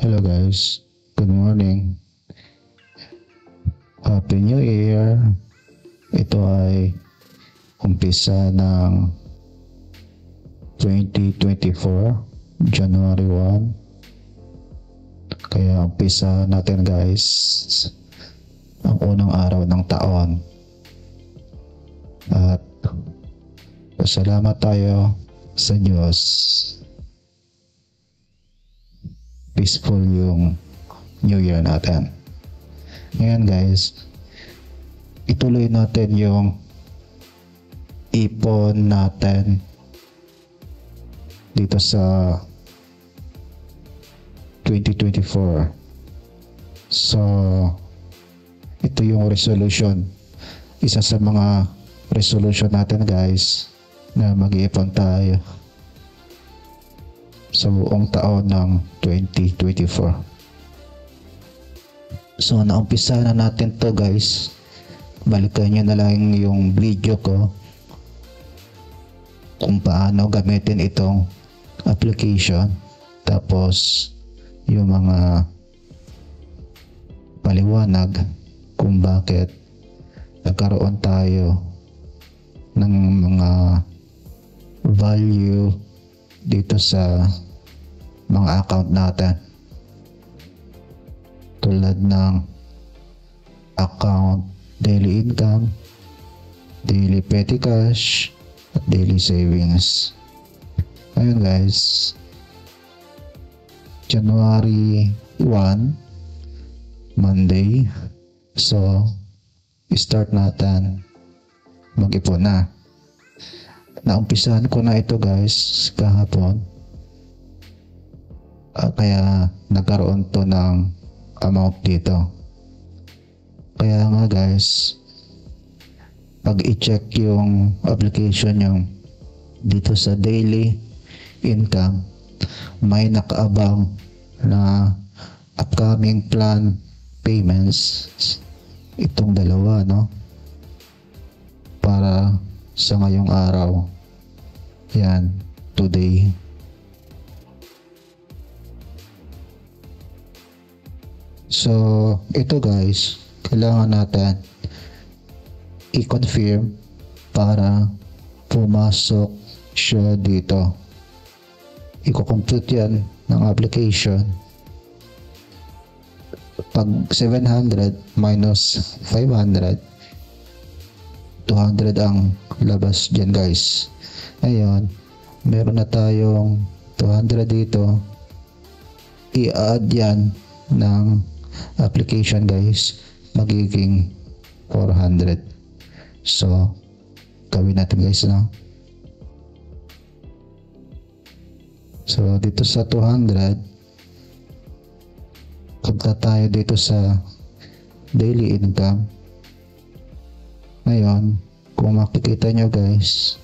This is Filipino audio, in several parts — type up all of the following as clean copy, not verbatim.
Hello guys, good morning. Happy New Year. Ito ay umpisa ng 2024, January 1. Kaya umpisa natin guys ang unang araw ng taon. At pasalamat tayo sa Diyos. Peaceful yung New Year natin. Ngayon guys, ituloy natin yung ipon natin dito sa 2024. So, ito yung resolution. Isa sa mga resolution natin guys na mag-iipon tayo sa buong taon ng 2024. So, naumpisa na natin to guys. Balikan nyo na lang yung video ko kung paano gamitin itong application. Tapos, yung mga paliwanag kung bakit nagkaroon tayo ng mga value dito sa mga account natin, tulad ng account daily income, daily petty cash, at daily savings. Ayun guys, January 1, Monday. So, start natin mag-ipon na. Naumpisahan ko na ito guys kahapon. Kaya nagkaroon to ng amount dito. Kaya nga guys, pag i-check yung application yung dito sa daily income, may nakaabang na upcoming plan payments. Itong dalawa, no? Para sa ngayong araw. Yan, today. So, ito guys, kailangan natin i-confirm para pumasok siya dito. I-compute yan ng application. Pag 700 minus 500, 200 ang labas dyan guys. Ngayon, meron na tayong 200 dito. I-add yan ng application guys, magiging 400. So, gawin natin guys, no? So, dito sa 200, punta tayo dito sa daily income. Ngayon, kung makikita nyo guys,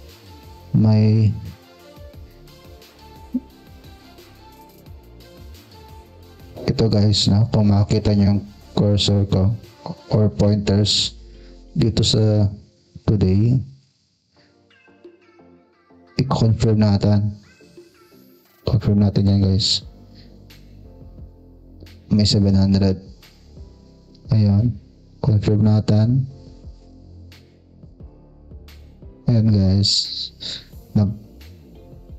may ito guys, no? Kung makikita nyo yung cursor ko or pointers dito sa today, i-confirm natin. Confirm natin yan guys. May 700. Ayun, confirm natin. Ayan guys,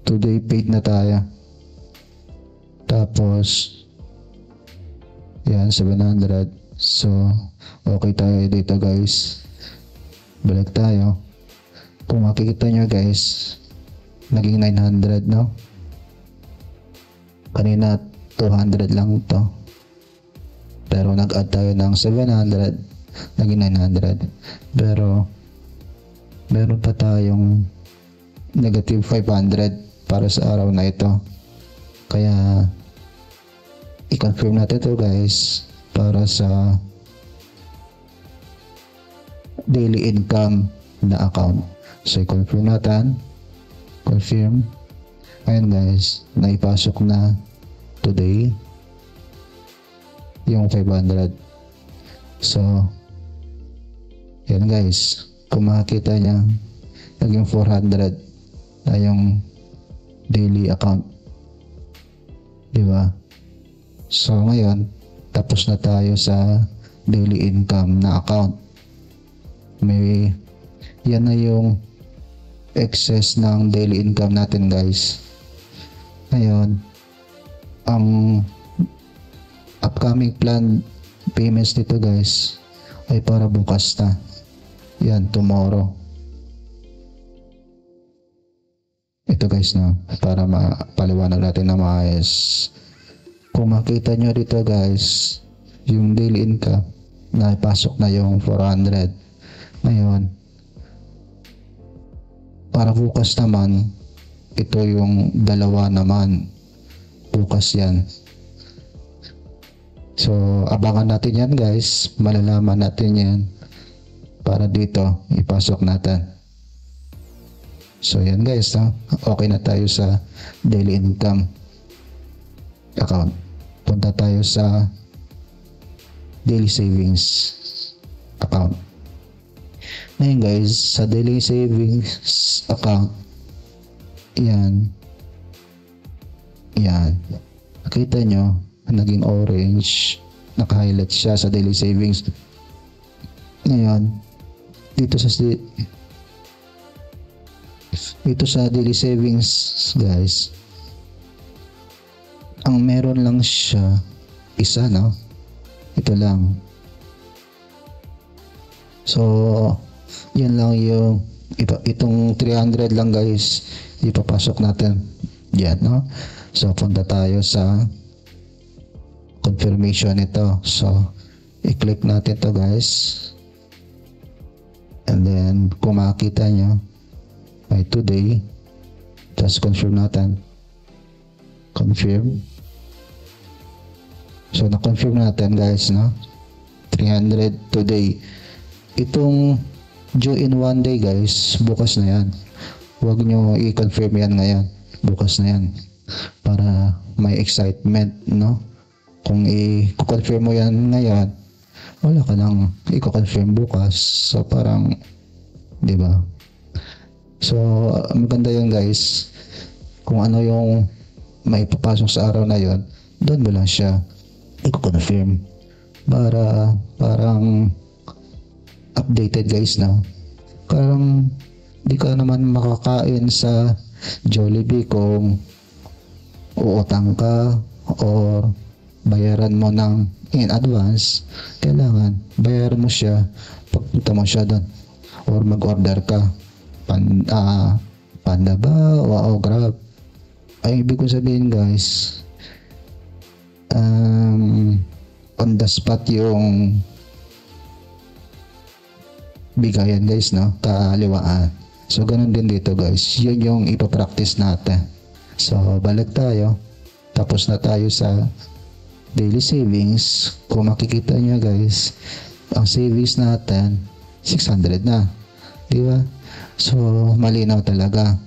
today paid na tayo. Tapos yan, 700. So, okay tayo dito guys. Balik tayo. Kung makikita nyo guys, naging 900, no? Kanina 200 lang to, pero nag-add tayo ng 700, naging 900. Pero meron pa tayong negative 500 para sa araw na ito. Kaya i-confirm natin ito guys para sa daily income na account. So i-confirm natin. Confirm. Ayan guys, naipasok na today yung 500. So yan guys, kung makikita niya, naging 400 na yung daily account, di ba? So ngayon, tapos na tayo sa daily income na account. Yan na yung excess ng daily income natin, guys. Ngayon, ang upcoming plan payments dito, guys, ay para bukas na. Yan, tomorrow. Ito, guys, na para mapaliwanag natin na maayos. Kung makita nyo dito, guys, yung daily income na ipasok na yung 400. Ngayon, para bukas naman, ito yung dalawa naman. Bukas yan. So, abangan natin yan, guys. Malalaman natin yan para dito ipasok natin. So, yan, guys. Okay na tayo sa daily income account. Punta tayo sa daily savings account. Ngayon, guys, sa daily savings account, yan. Nakita nyo, naging orange, naka-highlight siya sa daily savings. Ngayon, dito sa daily savings, guys, ang meron lang siya isa, no? Ito lang. So, yan lang yung itong 300 lang, guys, ipapasok natin yan, no? So, punta tayo sa confirmation nito. So, i-click natin to, guys, and then kung makita nyo by today, just confirm natin. Confirm. So, na-confirm natin, guys, no? 300 today. Itong due in one day, guys, bukas na yan. Huwag nyo i-confirm yan ngayon. Bukas na yan. Para may excitement, no? Kung i-confirm mo yan ngayon, wala ka nang i-confirm bukas. So, parang, di ba? So, maganda yun, guys. Kung ano yung may papasok sa araw na yon, doon mo lang siya i-confirm. Parang updated, guys, na parang di ka naman makakain sa Jollibee kung uutang ka or bayaran mo ng in advance. Kailangan bayaran mo siya pagpunta mo siya doon or mag-order ka Panda ba o Grab. Ay, ibig ko sabihin, guys, on the spot yung bigayan, guys, no? Kaliwaan. So, ganun din dito, guys. Yun yung ipapractice natin. So, balik tayo. Tapos na tayo sa daily savings. Kung makikita nyo, guys, ang savings natin 600 na. Di ba? So, malinaw talaga.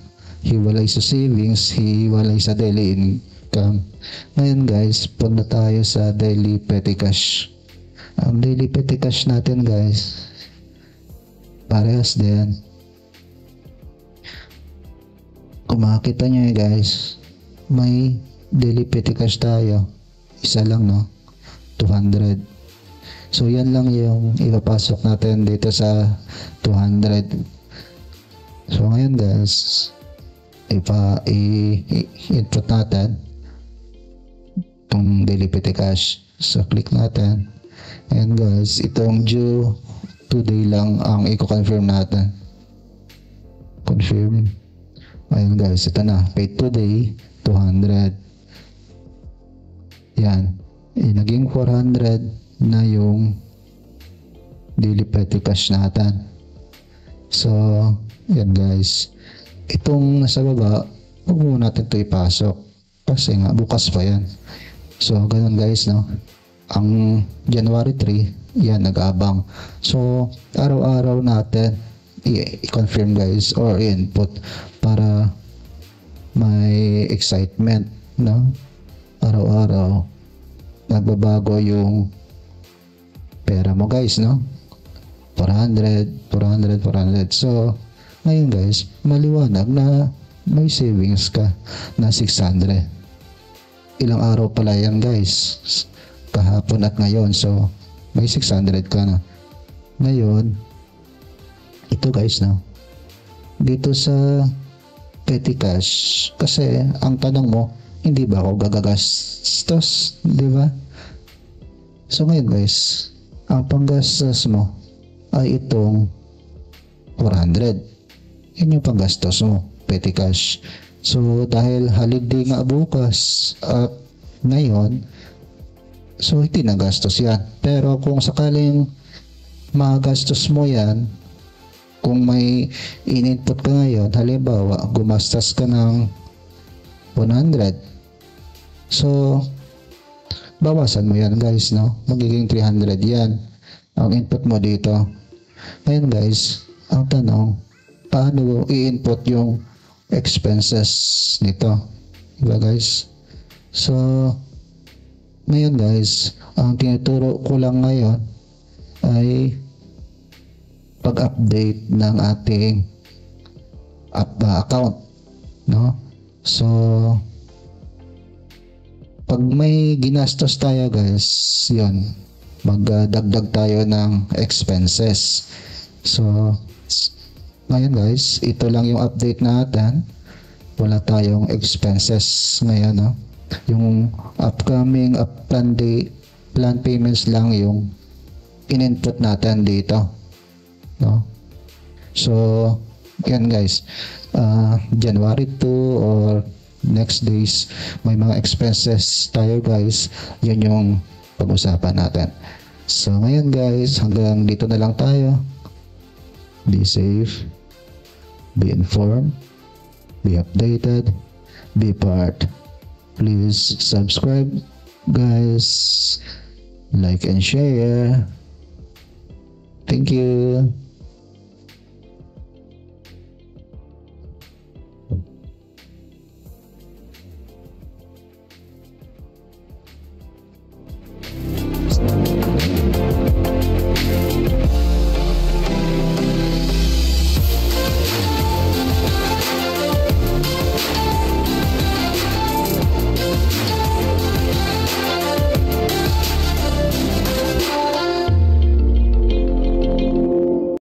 Hiwalay sa savings, hiwalay sa daily income. Ngayon, guys, punta tayo sa daily petty cash. Ang daily petty cash natin, guys, parehas din. Kung makikita nyo, guys, may daily petty cash tayo. Isa lang, no? 200. So, yan lang yung ipapasok natin dito sa 200. So, ngayon, guys, i-input natin itong daily petty cash. So, click natin. And, guys, itong due today lang ang i-confirm natin. Confirm. Ayun, guys, ito na. Paid today, 200. Yan. Naging 400 na yung daily petty cash natin. So, yan, guys. Itong nasa baba, huwag muna natin ito ipasok. Kasi nga, bukas pa yan. So, ganun, guys, no? Ang January 3, yan, nag-abang. So, araw-araw natin i-confirm, guys, or input para may excitement, no? Araw-araw nagbabago yung pera mo, guys, no? 400, 400, 400. So, ngayon, guys, maliwanag na may savings ka na 600. ilang araw pala yan guys, kahapon at ngayon. So may 600 ka na ngayon. Ito guys, no, dito sa petty cash, kasi ang tanong mo, hindi ba ako gagagastos, di ba? So ngayon guys, ang panggastos mo ay itong 400. Yun yung panggastos mo, petty cash. So dahil holiday nga bukas at ngayon, so hindi nagastos yan. Pero kung sakaling magastos mo yan, kung may in-input ka ngayon, halimbawa gumastos ka ng 100, so bawasan mo yan guys, no? Magiging 300 yan ang input mo dito. Ngayon guys, ang tanong, paano i-input yung expenses nito, diba guys? So ngayon guys, ang tinuturo ko lang ngayon ay pag-update ng ating account, no? So pag may ginastos tayo guys, yun, magdagdag tayo ng expenses. So ngayon guys, ito lang yung update natin, wala tayong expenses ngayon, no? Yung upcoming plan payments lang yung in-input natin dito, no? So yan guys, January 2 or next days may mga expenses tayo guys, yun yung pag-usapan natin. So ngayon guys, hanggang dito na lang tayo. Be safe, be informed, be updated, be part. Please subscribe guys, like and share. Thank you.